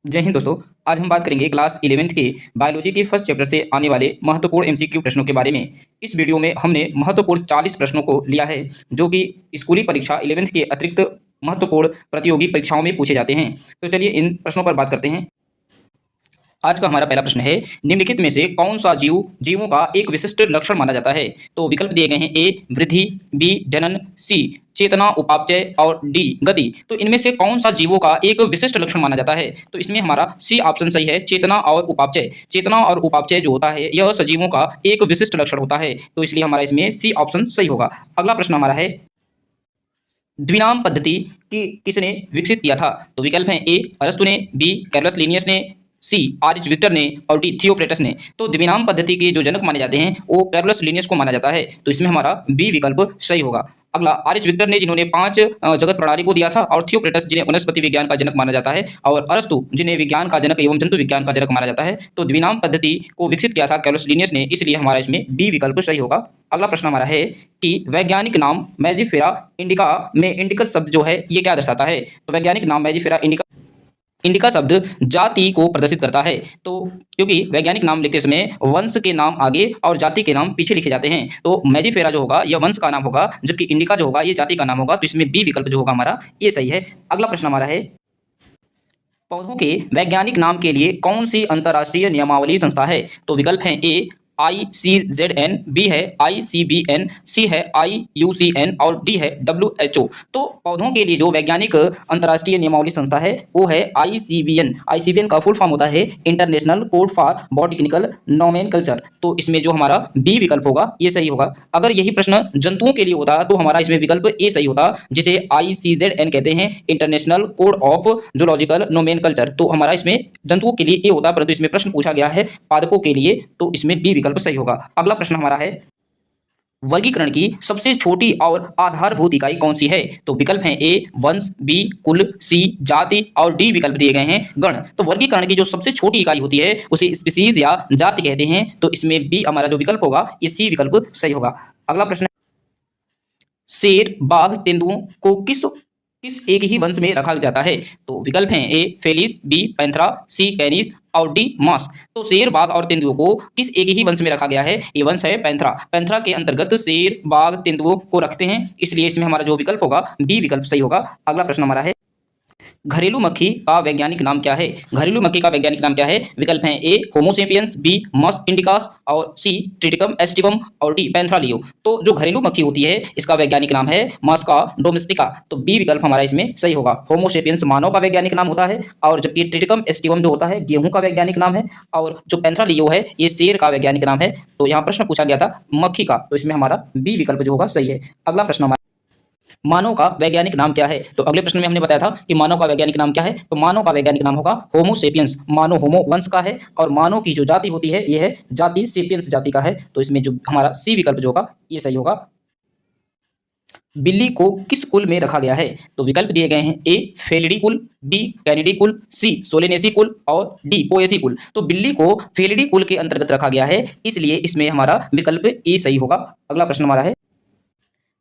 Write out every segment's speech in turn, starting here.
जय हिंद दोस्तों। आज हम बात करेंगे क्लास 11th के बायोलॉजी के फर्स्ट चैप्टर से आने वाले महत्वपूर्ण एमसीक्यू प्रश्नों के बारे में। इस वीडियो में हमने महत्वपूर्ण 40 प्रश्नों को लिया है जो कि स्कूली परीक्षा 11th के अतिरिक्त महत्वपूर्ण प्रतियोगी परीक्षाओं में पूछे जाते हैं। तो चलिए इन प्रश्नों पर बात करते हैं। आज का हमारा पहला प्रश्न है, निम्नलिखित में से कौन सा जीवों का एक विशिष्ट लक्षण माना जाता है। तो विकल्प दिए गए हैं, ए वृद्धि, बी जनन, सी चेतना उपापचय और डी गति। तो इनमें से कौन सा जीवों का एक विशिष्ट लक्षण माना जाता है। तो इसमें हमारा सी ऑप्शन सही है, चेतना और उपापचय। चेतना और उपापचय जो होता है यह सजीवों का एक विशिष्ट लक्षण होता है, तो इसलिए हमारा इसमें सी ऑप्शन सही होगा। अगला प्रश्न हमारा है, द्विनाम पद्धति की किसने विकसित किया था। तो विकल्प हैं, ए अरस्तु ने, बी कैरलस लिनियस ने, सी आर्यस विक्टर ने और डी थियोफ्रेटस ने। तो द्विनाम पद्धति के जो जनक माने जाते हैं वो कैरलस लिनियस को माना जाता है, तो इसमें हमारा बी विकल्प सही होगा। अगला, आर्यस विक्टर ने जिन्होंने 5 जगत प्रणाली को दिया था, और थियोफ्रेटस जिन्हें वनस्पति विज्ञान का जनक माना जाता है, और अरस्तु जिन्हें विज्ञान का जनक एवं जंतु विज्ञान का जनक माना जाता है। तो द्विनाम पद्धति को विकसित किया था कैरलस लिनियस ने, इसलिए हमारा इसमें बी विकल्प सही होगा। अगला प्रश्न हमारा है कि वैज्ञानिक नाम मैजिफेरा इंडिका में इंडिकस शब्द जो है ये क्या दर्शाता है। तो वैज्ञानिक नाम मैजिफेरा इंडिका शब्द जाति को प्रदर्शित करता है। तो क्योंकि वैज्ञानिक नाम लिखते समय वंश के नाम आगे और जाति के नाम पीछे लिखे जाते हैं, तो मैजिफेरा जो होगा यह वंश का नाम होगा, जबकि इंडिका जो होगा ये जाति का नाम होगा, तो इसमें बी विकल्प जो होगा हमारा ये सही है। अगला प्रश्न हमारा है, पौधों के वैज्ञानिक नाम के लिए कौन सी अंतर्राष्ट्रीय नियमावली संस्था है। तो विकल्प हैं, ए ICZN, बी है ICBN, सी है IUCN और डी है WHO। तो पौधों के लिए जो वैज्ञानिक अंतर्राष्ट्रीय नियमावली संस्था है वो है ICBN। ICBN का फुल फॉर्म होता है international code for botanical nomenclature. तो इसमें जो हमारा बी विकल्प होगा ये सही होगा। अगर यही प्रश्न जंतुओं के लिए होता तो हमारा इसमें विकल्प ए सही होता, जिसे ICZN कहते हैं, international code of zoological nomenclature. तो हमारा इसमें जंतुओं के लिए ए होता, परंतु इसमें प्रश्न पूछा गया है पादपों के लिए, तो इसमें बी विकल्प सही होगा। अगला प्रश्न हमारा है, वर्गीकरण की सबसे छोटी और आधारभूत इकाई कौन सी है। तो विकल्प हैं, ए वंश, बी कुल, सी जाति और डी विकल्प दिए गए हैं गण। तो वर्गीकरण की जो सबसे छोटी इकाई होती है उसे स्पीसीज या जाति कहते हैं, तो इसमें बी हमारा जो विकल्प होगा ये सी विकल्प सही होगा। अगला प्रश्न, शेर, बाघ, तेंदुओं को किस एक ही वंश में रखा जाता है। तो विकल्प हैं, ए फेलिस, बी पैंथरा, सी कैनिस और डी मास्क। तो शेर, बाघ और तेंदुओं को किस एक ही वंश में रखा गया है, ये वंश है पैंथरा। पैंथरा के अंतर्गत शेर, बाघ, तेंदुओं को रखते हैं, इसलिए इसमें हमारा जो विकल्प होगा बी विकल्प सही होगा। अगला प्रश्न हमारा है, घरेलू मक्खी का वैज्ञानिक नाम क्या है। घरेलू मक्खी का वैज्ञानिक नाम क्या है। विकल्प हैं, ए होमोसेपियंस, बी मस इंडिकास और सी ट्रिटिकम एस्टिवम और डी पैंथ्रालियो। तो जो घरेलू मक्खी होती है इसका वैज्ञानिक नाम है मस्का डोमेस्टिका। तो बी विकल्प हमारा इसमें सही होगा। होमोसेपियंस मानव का वैज्ञानिक नाम होता है, और जबकि ट्रिटिकम एस्टिवम जो होता है गेहूं का वैज्ञानिक नाम है, और जो पैंथ्रालियो है ये शेर का वैज्ञानिक नाम है। तो यहाँ प्रश्न पूछा गया था मक्खी का, तो इसमें हमारा बी विकल्प जो होगा सही है। अगला प्रश्न हमारा, मानव का वैज्ञानिक नाम क्या है। तो अगले प्रश्न में हमने बताया था कि मानव का वैज्ञानिक नाम क्या है। तो मानव का वैज्ञानिक नाम होगा होमो सेपियंस। मानव होमो वंश का है, और मानव की जो जाति होती है ये है जाति सेपियंस जाति का है, तो इसमें जो हमारा सी विकल्प जो होगा ये सही होगा। बिल्ली को किस कुल में रखा गया है। तो विकल्प दिए गए हैं, ए फेलिडी कुल, बी कैनिडी कुल, सी सोलेनेसी कुल और डी पोएसी कुल। तो बिल्ली को फेलिडी कुल के अंतर्गत रखा गया है, इसलिए इसमें हमारा विकल्प ए सही होगा। अगला प्रश्न हमारा है,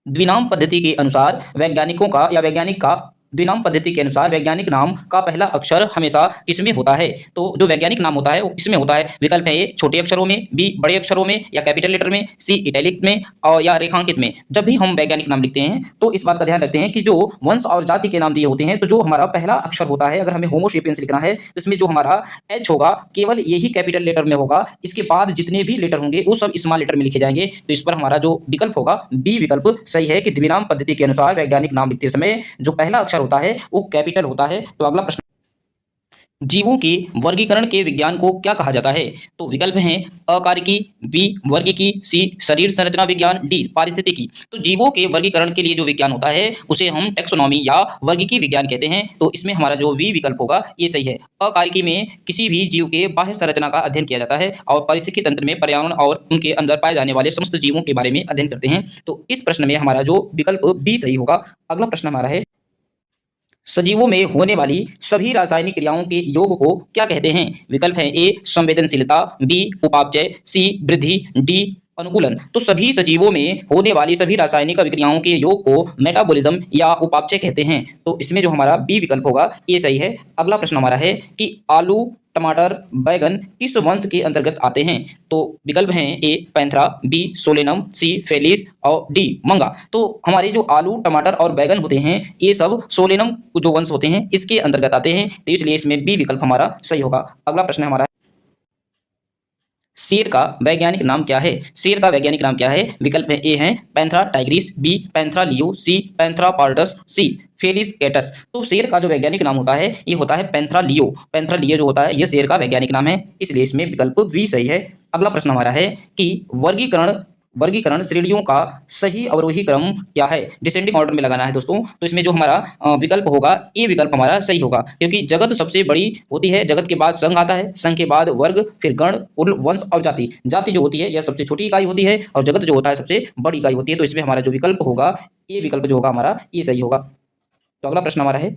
द्विनाम पद्धति के अनुसार वैज्ञानिकों का या वैज्ञानिक का द्विनाम पद्धति के अनुसार वैज्ञानिक नाम का पहला अक्षर हमेशा किसमें होता है। तो जो वैज्ञानिक नाम होता है वो किसमें होता है। विकल्प है, ए छोटे अक्षरों में, बी बड़े अक्षरों में या कैपिटल लेटर में, सी इटैलिक में और या रेखांकित में। जब भी हम वैज्ञानिक नाम लिखते हैं तो इस बात का ध्यान रखते हैं कि जो वंश और जाति के नाम दिए होते हैं, तो जो हमारा पहला अक्षर होता है, अगर हमें होमोसेपियंस लिखना है तो इसमें जो हमारा एच होगा केवल यही कैपिटल लेटर में होगा, इसके बाद जितने भी लेटर होंगे वो सब स्मॉल लेटर में लिखे जाएंगे। तो इस पर हमारा जो विकल्प होगा बी विकल्प सही है कि द्विनाम पद्धति के अनुसार वैज्ञानिक नाम लिखते समय जो पहला अक्षर होता है वो कैपिटल होता है। तो अगला प्रश्न, जीवों के वर्गीकरण के विज्ञान को क्या कहा जाता है। तो विकल्प हैं, अकारिकी, बी वर्गीकी, सी शरीर संरचना विज्ञान, डी पारिस्थितिकी। तो जीवों के वर्गीकरण के लिए जो विज्ञान होता है उसे हम टेक्सोनॉमी या वर्गीकी विज्ञान कहते हैं, तो इसमें हमारा जो बी विकल्प होगा ये सही है। अकारिकी में किसी भी जीव के बाह्य संरचना का अध्ययन किया जाता है, और पारिस्थितिकी तंत्र में पर्यावरण और उनके अंदर पाए जाने वाले समस्त जीवों के बारे में अध्ययन करते हैं। तो इस प्रश्न में हमारा जो विकल्प बी सही होगा। अगला प्रश्न हमारा है, सजीवों में होने वाली सभी रासायनिक क्रियाओं के योग को क्या कहते हैं। विकल्प है, ए संवेदनशीलता, बी उपापचय, सी वृद्धि, डी अनुकूलन, तो सभी सजीवों में होने वाली सभी रासायनिक अभिक्रियाओं के योग को मेटाबॉलिज्म या उपापचय कहते हैं। तो इसमें जो हमारा बी विकल्प होगा ये सही है। अगला प्रश्न हमारा है कि आलू, टमाटर, बैगन किस वंश के अंतर्गत आते हैं? तो विकल्प हैं ए पैंथरा, बी सोलेनम, सी फेलिस और डी मंगा। तो हमारे जो आलू, टमाटर और बैगन होते हैं ये सब सोलेनम जो वंश होते हैं इसके अंतर्गत आते हैं, तो इसलिए इसमें बी विकल्प हमारा सही होगा। अगला प्रश्न हमारा शेर का वैज्ञानिक नाम क्या है? शेर का वैज्ञानिक नाम क्या है? विकल्प है ए है Panthera tigris, B Panthera leo, C Panthera pardus, C Felis catus. तो शेर का जो वैज्ञानिक नाम होता है ये होता है पैंथरा लियो। पैंथरा लियो जो होता है ये शेर का वैज्ञानिक नाम है, इसलिए इसमें विकल्प बी सही है। अगला प्रश्न हमारा है कि वर्गीकरण वर्गीकरण श्रेणियों का सही अवरोही क्रम क्या है? डिसेंडिंग ऑर्डर में लगाना है दोस्तों। तो इसमें जो हमारा विकल्प होगा ये विकल्प हमारा सही होगा, क्योंकि जगत सबसे बड़ी होती है, जगत के बाद संघ आता है, संघ के बाद वर्ग, फिर गण, कुल, वंश और जाति। जाति जो होती है यह सबसे छोटी इकाई होती है और जगत जो होता है सबसे बड़ी इकाई होती है। तो इसमें हमारा जो विकल्प होगा ये विकल्प जो होगा हमारा ये सही होगा। तो अगला प्रश्न हमारा है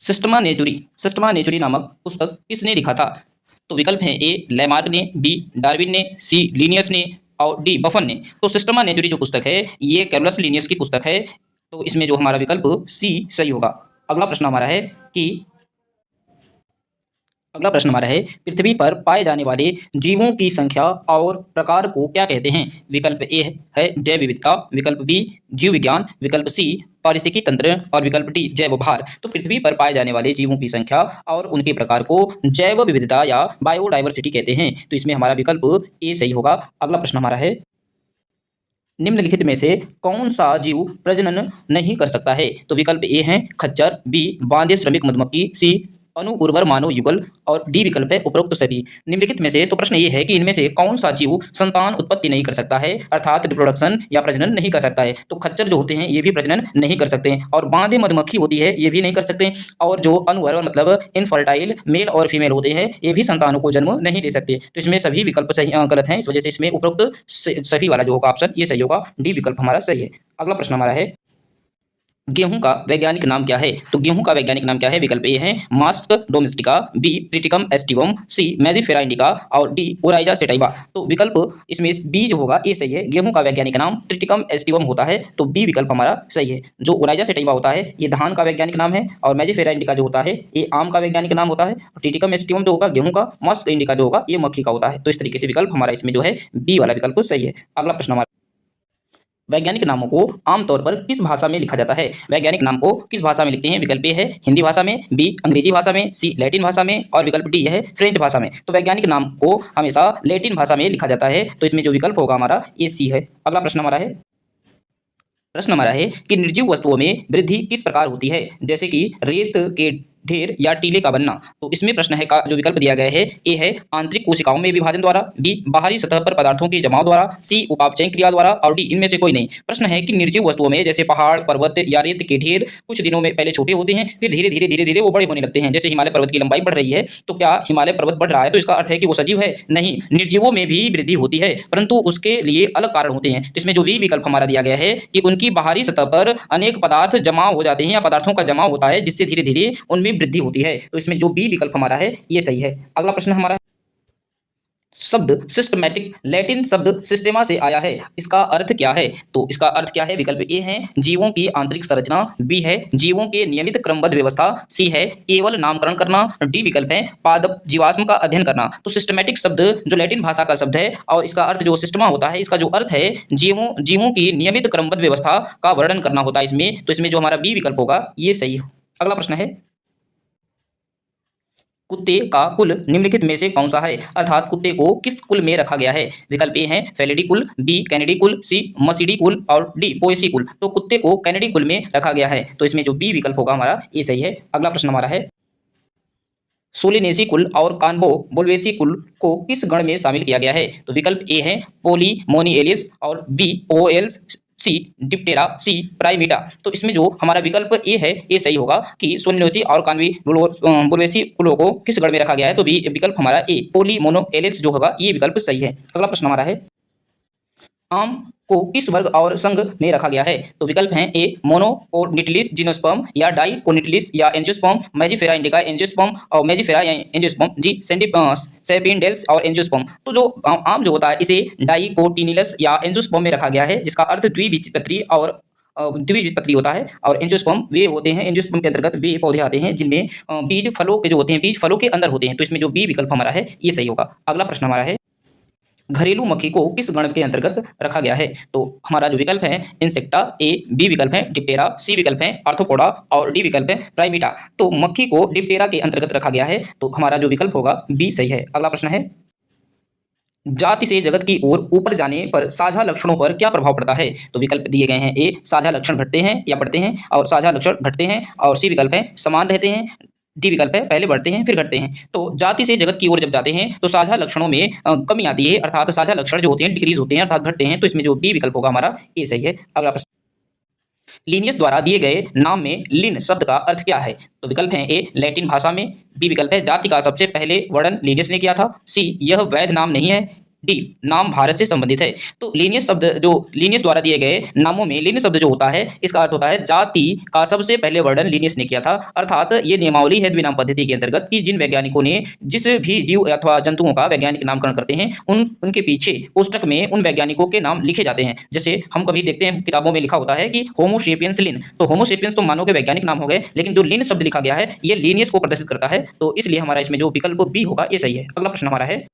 सिस्टमा नेचुरी नामक पुस्तक किसने लिखा था? तो विकल्प है ए लैमार्क ने, बी डार्विन ने, सी लिनियस ने और डी बफन ने। तो सिस्टमा नेचुरी जो पुस्तक है ये कैरोलस लिनियस की पुस्तक है, तो इसमें जो हमारा विकल्प सी सही होगा। अगला प्रश्न हमारा है कि अगला प्रश्न हमारा है पृथ्वी पर पाए जाने वाले जीवों की संख्या और प्रकार को क्या कहते हैं? विकल्प ए है जैव विविधता, विकल्प बी जीव विज्ञान, विकल्प सी पारिस्थितिकी तंत्र और विकल्प डी जैव भार। तो पृथ्वी पर पाए जाने वाले जीवों की संख्या और उनके प्रकार को जैव विविधता या बायोडाइवर्सिटी कहते हैं, तो इसमें हमारा विकल्प ए सही होगा। अगला प्रश्न हमारा है निम्नलिखित में से कौन सा जीव प्रजनन नहीं कर सकता है? तो विकल्प ए है खच्चर, बी बांदे श्रमिक मधुमक्खी, सी अणु उर्वर मानव युगल और डी विकल्प है उपरोक्त सभी। निम्नलिखित में से तो प्रश्न ये है कि इनमें से कौन सा जीव संतान उत्पत्ति नहीं कर सकता है, अर्थात रिप्रोडक्शन या प्रजनन नहीं कर सकता है? तो खच्चर जो होते हैं ये भी प्रजनन नहीं कर सकते हैं, और बांदे मधुमक्खी होती है ये भी नहीं कर सकते, और जो अणुउर्वर मतलब इनफर्टाइल मेल और फीमेल होते हैं ये भी संतानों को जन्म नहीं दे सकते। तो इसमें सभी विकल्प सही गलत हैं, इस वजह से इसमें उपरोक्त सभी वाला जो होगा ऑप्शन ये सही होगा, डी विकल्प हमारा सही है। अगला प्रश्न हमारा है गेहूं का वैज्ञानिक नाम क्या है? तो गेहूं का वैज्ञानिक नाम क्या है? विकल्प ए है Musca domestica, B Triticum aestivum, C Mangifera indica और डी ओराइजा सेटाइवा। तो विकल्प इसमें बी जो होगा ये सही है। गेहूं का वैज्ञानिक नाम ट्रिटिकम एस्टिवम होता है, तो बी विकल्प हमारा सही है। जो ओराइजा सेटाइवा होता है ये धान का वैज्ञानिक नाम है, और मैजिफेरा इंडिका जो होता है ये आम का वैज्ञानिक नाम होता है, और ट्रिटिकम एस्टिवम जो होगा गेहूं का, मास्क इंडिका जो होगा ये मक्खी का होता है। तो इस तरीके से विकल्प हमारा इसमें जो है बी वाला विकल्प सही है। अगला प्रश्न हमारा वैज्ञानिक नामों को आमतौर पर किस भाषा में लिखा जाता है? वैज्ञानिक नाम को किस भाषा में लिखते हैं? विकल्प ए है हिंदी भाषा में, बी अंग्रेजी भाषा में, सी लैटिन भाषा में और विकल्प डी है फ्रेंच भाषा में। तो वैज्ञानिक नाम को हमेशा लैटिन भाषा में लिखा जाता है, तो इसमें जो विकल्प होगा हमारा ये सी है। अगला प्रश्न हमारा है कि निर्जीव वस्तुओं में वृद्धि किस प्रकार होती है, जैसे कि रेत के ढेर या टीले का बनना? तो इसमें प्रश्न है का जो विकल्प दिया गया है ए है आंतरिक कोशिकाओं में विभाजन द्वारा, बी बाहरी सतह पर पदार्थों के जमाव द्वारा, सी उपापचय क्रिया द्वारा और डी इनमें से कोई नहीं। प्रश्न है कि निर्जीव वस्तुओं में जैसे पहाड़, पर्वत या रेत के ढेर कुछ दिनों में पहले छोटे होते हैं, फिर धीरे धीरे वो बड़े होने लगते हैं। जैसे हिमालय पर्वत की लंबाई बढ़ रही है, तो क्या हिमालय पर्वत बढ़ रहा है तो इसका अर्थ है कि वो सजीव है? नहीं, निर्जीवों में भी वृद्धि होती है, परंतु उसके लिए अलग कारण होते हैं। इसमें जो बी विकल्प हमारा दिया गया है कि उनकी बाहरी सतह पर अनेक पदार्थ जमा हो जाते हैं या पदार्थों का जमाव होता है, जिससे धीरे धीरे उनमें वृद्धि होती है। तो इसमें जो बी विकल्प हमारा है ये सही है। अगला प्रश्न हमारा शब्द सिस्टमैटिक लैटिन शब्द सिस्टेमा से आया है, इसका अर्थ क्या है? तो इसका अर्थ क्या है? विकल्प ए है जीवों की आंतरिक संरचना, बी है जीवों के नियमित क्रमबद्ध व्यवस्था, सी है केवल नामकरण करना, डी विकल्प है पादप जीवाश्म का अध्ययन करना। तो सिस्टमैटिक शब्द जो लैटिन भाषा का शब्द है और इसका अर्थ जो सिस्टमा होता है, इसका जो अर्थ है जीवों की नियमित क्रमबद्ध व्यवस्था का वर्णन करना होता है इसमें, तो इसमें जो हमारा बी विकल्प होगा ये सही है। अगला प्रश्न है कुत्ते का कुल निम्नलिखित में से कौन सा है, अर्थात कुत्ते को किस कुल में रखा गया है? विकल्प ए है फेलिडी कुल, बी कैनिडी कुल, सी मसिडी कुल और डी पोएसी कुल। तो कुत्ते को कैनिडी कुल में रखा गया है, तो इसमें जो बी विकल्प होगा हमारा ये सही है। अगला प्रश्न हमारा है सोलिनेसी कुल और कान्बो बोल्वेसी कुल को किस गण में शामिल किया गया है? तो विकल्प ए है पोलीमोनिएलिस और बी ओएल्स, सी डिप्टेरा, सी प्राइमेटा। तो इसमें जो हमारा विकल्प ए है ये सही होगा कि सोलिनेसी और कान्वी बोल्वेसी कुलों को किस गण में रखा गया है, तो बी विकल्प हमारा ए पोलीमोनोएलिस जो होगा ये विकल्प सही है। अगला प्रश्न हमारा है आम को किस वर्ग और संघ में रखा गया है? तो विकल्प हैं ए मोनोकोटिलिस जिम्नोस्पर्म, या डाइकोटिलिस, या एंजियोस्पर्म, मेजिफेरा इंडिका एंजियोस्पर्म और मेजिफेरा एंजियोस्पर्म, जी सेपिडेल्स और एंजियोस्पर्म। तो जो आम जो होता है इसे डाइकोटिलिस या एंजियोस्पर्म में रखा गया है, जिसका अर्थ द्विबीजपत्री और द्विबीजपत्री होता है। और एंजियोस्पर्म वे होते हैं, एंजियोस्पर्म के अंतर्गत वे पौधे आते हैं जिनमें बीज फलों के जो होते हैं बीज फलों के अंदर होते हैं। तो इसमें जो बी विकल्प हमारा है ये सही होगा। अगला प्रश्न हमारा है, घरेलू मक्खी को किस गण के अंतर्गत रखा गया है? तो हमारा जो विकल्प है इंसेक्टा, ए बी विकल्प है डिप्टेरा, सी विकल्प है आर्थ्रोपोडा और डी विकल्प है प्राइमेटा। तो मक्खी को डिप्टेरा के अंतर्गत रखा गया है, तो हमारा जो विकल्प होगा बी सही है। अगला प्रश्न है, जाति से जगत की ओर ऊपर जाने पर साझा लक्षणों पर क्या प्रभाव पड़ता है? तो विकल्प दिए गए हैं, ए साझा लक्षण घटते हैं या बढ़ते हैं, और साझा लक्षण घटते हैं, और सी विकल्प है समान रहते हैं, डी विकल्प है पहले बढ़ते हैं फिर घटते हैं। तो जाति से जगत की ओर जब जाते हैं तो साझा लक्षणों में कमी आती है, अर्थात साझा लक्षण जो होते हैं डिक्रीज होते हैं अर्थात घटते हैं। तो इसमें जो बी विकल्प होगा हमारा ये सही है। अगला प्रश्न, लिनियस द्वारा दिए गए नाम में लिन शब्द का अर्थ क्या है? तो विकल्प है, ए लैटिन भाषा में, बी विकल्प है जाति का सबसे पहले वर्णन लिनियस ने किया था, सी यह वैध नाम नहीं है, डी नाम भारत से संबंधित है। तो लिनियस शब्द जो लिनियस द्वारा दिए गए नामों में लिन शब्द जो होता है इसका अर्थ होता है जाति का सबसे पहले वर्णन लिनियस ने किया था, अर्थात ये नियमावली है द्विनाम पद्धति के अंतर्गत कि जिन वैज्ञानिकों ने जिस भी जीव अथवा जंतुओं का वैज्ञानिक नामकरण करते हैं उनके पीछे पुस्तक में उन वैज्ञानिकों के नाम लिखे जाते हैं। जैसे हम कभी देखते हैं किताबों में लिखा होता है कि होमोसेपियंस लिन, तो होमोसेपियंस तो मानव के वैज्ञानिक नाम हो गए, लेकिन जो लिन शब्द लिखा गया है ये लिनियस को प्रदर्शित करता है। तो इसलिए हमारा इसमें जो विकल्प बी होगा ये सही है। अगला प्रश्न हमारा है,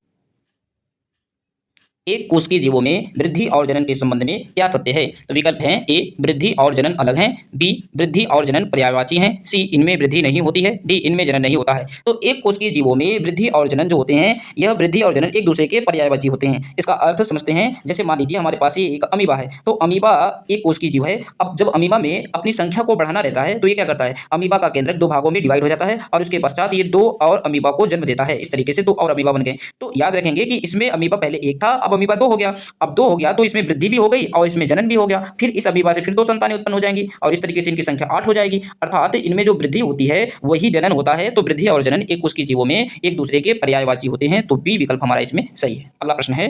एक कोशिकीय जीवों में वृद्धि और जनन के संबंध में क्या सत्य है? तो विकल्प हैं, ए वृद्धि और जनन अलग हैं, बी वृद्धि और जनन पर्यायवाची हैं, सी इनमें वृद्धि नहीं होती है, डी इनमें जनन नहीं होता है। तो एक कोशिकीय जीवों में वृद्धि और जनन जो होते हैं यह वृद्धि और जनन एक दूसरे के पर्यायवाची होते हैं। इसका अर्थ समझते हैं, जैसे मान लीजिए हमारे पास ये एक अमीबा है, तो अमीबा एक कोशिकीय जीव है। अब जब अमीबा में अपनी संख्या को बढ़ाना रहता है तो ये क्या करता है, अमीबा का केंद्रक दो भागों में डिवाइड हो जाता है और उसके पश्चात ये दो और अमीबा को जन्म देता है। इस तरीके से दो और अमीबा बन गए। तो याद रखेंगे कि इसमें अमीबा पहले एक था, अब अमीबा दो हो गया। अब दो हो गया तो इसमें वृद्धि भी हो गई और इसमें जनन भी हो गया, फिर इस अमीबा से फिर दो संतानें उत्पन्न हो जाएंगी और इस तरीके से इनकी संख्या 8 हो जाएगी। अर्थात इनमें जो वृद्धि होती है वही जनन होता है। तो वृद्धि और जनन एक कोशिकीय जीवों में एक दूसरे के पर्यायवाची होते हैं। तो बी विकल्प हमारा इसमें सही है। अगला प्रश्न है,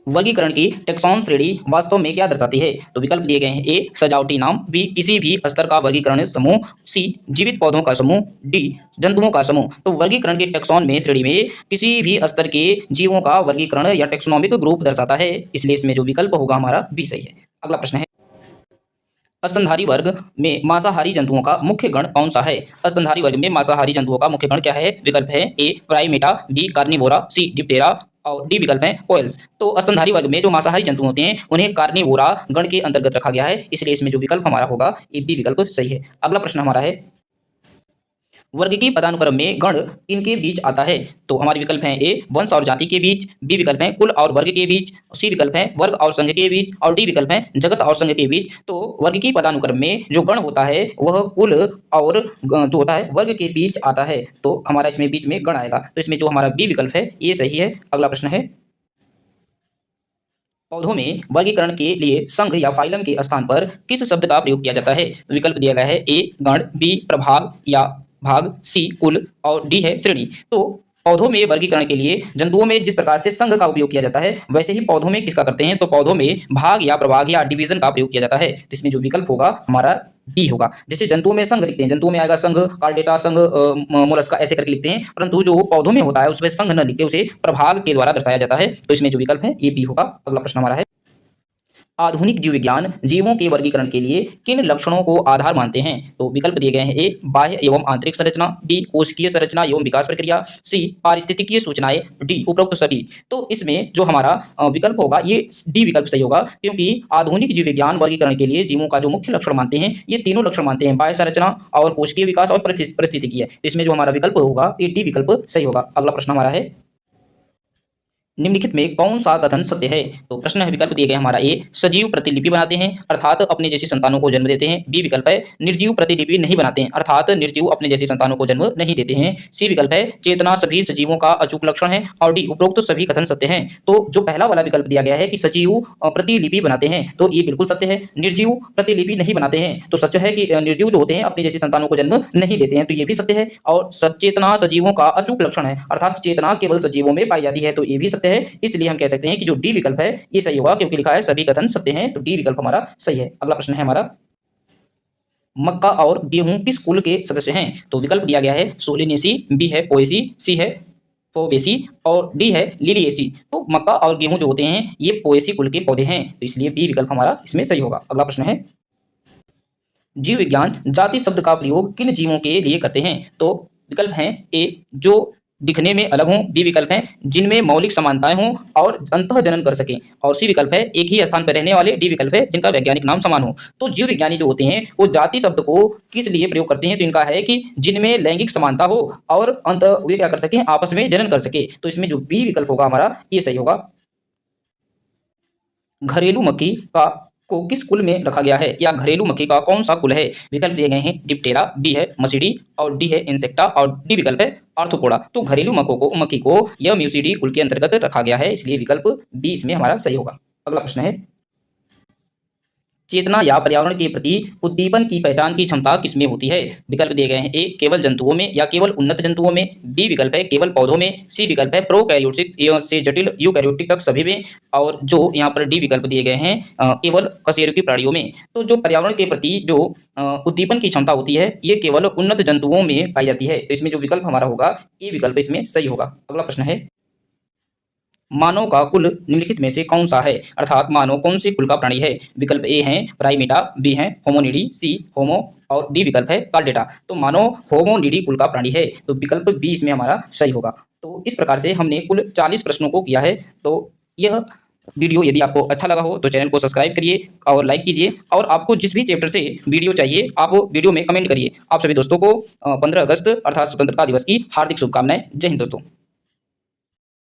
वर्गीकरण की टेक्सॉन श्रेणी वास्तव में क्या दर्शाती है? तो विकल्प दिए गए हैं, ए सजावटी नाम, बी किसी भी स्तर का वर्गीकरण समूह, सी जीवित पौधों का समूह, डी जंतुओं का समूह। तो वर्गीकरण के टेक्सॉन में श्रेणी में किसी भी स्तर के जीवों का वर्गीकरण या टेक्सोनोमिक ग्रुप दर्शाता है, इसलिए इसमें जो विकल्प होगा हमारा बी सही है। अगला प्रश्न है, स्तनधारी वर्ग में मांसाहारी जंतुओं का मुख्य गण कौन सा है? स्तनधारी वर्ग में मांसाहारी जंतुओं का मुख्य गण क्या है? विकल्प है, ए प्राइमेटा, बी कार्निवोरा, सी डिप्टेरा और डी विकल्प है कोयल्स। तो स्तनधारी वर्ग में जो मांसाहारी जंतु होते हैं उन्हें कार्निवोरा गण के अंतर्गत रखा गया है, इसलिए इसमें जो विकल्प हमारा होगा ये बी विकल्प सही है। अगला प्रश्न हमारा है, वर्ग की पदानुक्रम में गण किनके बीच आता है? तो हमारे विकल्प हैं, ए वंश और जाति के बीच, बी विकल्प है कुल और वर्ग के बीच, सी विकल्प है वर्ग और संघ के बीच और डी विकल्प है जगत और संघ के बीच। तो वर्ग की पदानुक्रम में जो गण होता है वह कुल और जो होता है वर्ग के बीच आता है। तो हमारा इसमें बीच में गण आएगा, तो इसमें जो हमारा बी विकल्प है ये सही है। अगला प्रश्न है, पौधों में वर्गीकरण के लिए संघ या फाइलम के स्थान पर किस शब्द का प्रयोग किया जाता है? विकल्प दिया गया है, ए गण, बी प्रभाग या भाग, सी कुल और डी है श्रेणी। तो पौधों में वर्गीकरण के लिए जंतुओं में जिस प्रकार से संघ का उपयोग किया जाता है वैसे ही पौधों में किसका करते हैं? तो पौधों में भाग या प्रभाग या डिवीजन का प्रयोग किया जाता है। तो इसमें जो विकल्प होगा हमारा बी होगा। जैसे जंतुओं में संघ लिखते हैं, जंतुओं में आएगा संघ, कार्डेटा संघ, मोलस्का ऐसे करके लिखते हैं, परंतु जो पौधों में होता है उसमें संघ न लिख के उसे प्रभाग के द्वारा दर्शाया जाता है। तो इसमें जो विकल्प है ये बी होगा। अगला प्रश्न हमारा है, आधुनिक जीव विज्ञान जीवों के वर्गीकरण के लिए किन लक्षणों को आधार मानते हैं? तो विकल्प दिए गए हैं, ए बाह्य एवं आंतरिक संरचना, बी कोशिकीय संरचना एवं विकास प्रक्रिया, सी पारिस्थितिकीय सूचनाएं, डी उपरोक्त सभी। तो इसमें जो हमारा विकल्प होगा ये डी विकल्प सही होगा, क्योंकि आधुनिक जीव विज्ञान वर्गीकरण के लिए जीवों का जो मुख्य लक्षण मानते हैं ये तीनों लक्षण मानते हैं, बाह्य संरचना और कोशिकीय विकास और पारिस्थितिकीय। तो इसमें जो हमारा विकल्प होगा ये डी विकल्प सही होगा। अगला प्रश्न हमारा है, निम्नलिखित में कौन सा कथन सत्य है? तो प्रश्न है, विकल्प दिए गए हमारा, ए सजीव प्रतिलिपि बनाते हैं अर्थात अपने जैसी संतानों को जन्म देते हैं, बी विकल्प है निर्जीव प्रतिलिपि नहीं बनाते हैं अर्थात निर्जीव अपने जैसी संतानों को जन्म नहीं देते हैं, सी विकल्प है चेतना सभी सजीवों का अचूक लक्षण है और डी उपरोक्त सभी कथन सत्य हैं। तो जो पहला वाला विकल्प दिया गया है कि सजीव प्रतिलिपि बनाते हैं तो ये बिल्कुल सत्य है। निर्जीव प्रतिलिपि नहीं बनाते हैं तो सच है कि निर्जीव जो होते हैं अपनी जैसी संतानों को जन्म नहीं देते हैं, तो ये भी सत्य है। और सचेतना सजीवों का अचूक लक्षण है अर्थात चेतना केवल सजीवों में पाई जाती है, तो ये भी सत्य सत्य है, इसलिए हम कह सकते हैं कि जो डी विकल्प है ये सही होगा, क्योंकि लिखा है सभी कथन सत्य हैं, तो डी विकल्प हमारा सही है। अगला प्रश्न है हमारा, मक्का और गेहूं किस कुल के सदस्य हैं? तो विकल्प दिया गया है सोलेनेसी, बी है पोएसी, सी है फोबेसी और डी है लिलिएसी। तो मक्का और गेहूं जो होते हैं ये पोएसी कुल के पौधे हैं, तो इसलिए बी विकल्प हमारा इसमें सही होगा। अगला प्रश्न है, जीव विज्ञान जाति शब्द का प्रयोग किन जीवों के लिए करते हैं? तो विकल्प हैं ए जो दिखने में अलग हों, बी विकल्प है जिनमें मौलिक समानताएं हों और अंतः जनन कर सकें, और सी विकल्प है एक ही स्थान पर रहने वाले, डी विकल्प है जिनका वैज्ञानिक नाम समान हो। तो जीव विज्ञानी जो होते हैं वो जाति शब्द को किस लिए प्रयोग करते हैं? तो इनका है कि जिनमें लैंगिक समानता हो और अंत वे क्या कर सकें, आपस में जनन कर सके। तो इसमें जो बी विकल्प होगा हमारा ये सही होगा। घरेलू मक्खी का को किस कुल में रखा गया है, या घरेलू मक्खी का कौन सा कुल है? विकल्प दिए गए हैं डिप्टेरा, बी है मसिडी और डी है इंसेक्टा और डी विकल्प है आर्थ्रोपोडा। तो घरेलू मक्खी को यह म्यूसिडी कुल के अंतर्गत रखा गया है, इसलिए विकल्प बी इसमें हमारा सही होगा। अगला प्रश्न है, चेतना या पर्यावरण के प्रति उद्दीपन की पहचान की क्षमता किसमें होती है? विकल्प दिए गए हैं ए केवल जंतुओं में या केवल उन्नत जंतुओं में, बी विकल्प है केवल पौधों में, सी विकल्प है प्रोकैरियोटिक से जटिल यूकैरियोटिक तक सभी में, और जो यहाँ पर डी विकल्प दिए गए हैं केवल कशेरुकी प्राणियों में। तो जो पर्यावरण के प्रति जो उद्दीपन की क्षमता होती है ये केवल उन्नत जंतुओं में पाई जाती है, तो इसमें जो विकल्प हमारा होगा ये विकल्प इसमें सही होगा। अगला प्रश्न है, मानव का कुल निम्नलिखित में से कौन सा है, अर्थात मानव कौन से कुल का प्राणी है? विकल्प ए है प्राइमेटा, बी है होमोनिडी, सी होमो और डी विकल्प है कार्डेटा। तो मानव होमोनिडी कुल का प्राणी है, तो विकल्प बी इसमें हमारा सही होगा। तो इस प्रकार से हमने कुल 40 प्रश्नों को किया है। तो यह वीडियो यदि आपको अच्छा लगा हो तो चैनल को सब्सक्राइब करिए और लाइक कीजिए, और आपको जिस भी चैप्टर से वीडियो चाहिए आप वीडियो में कमेंट करिए। आप सभी दोस्तों को 15 अगस्त अर्थात स्वतंत्रता दिवस की हार्दिक शुभकामनाएं। जय हिंद दोस्तों।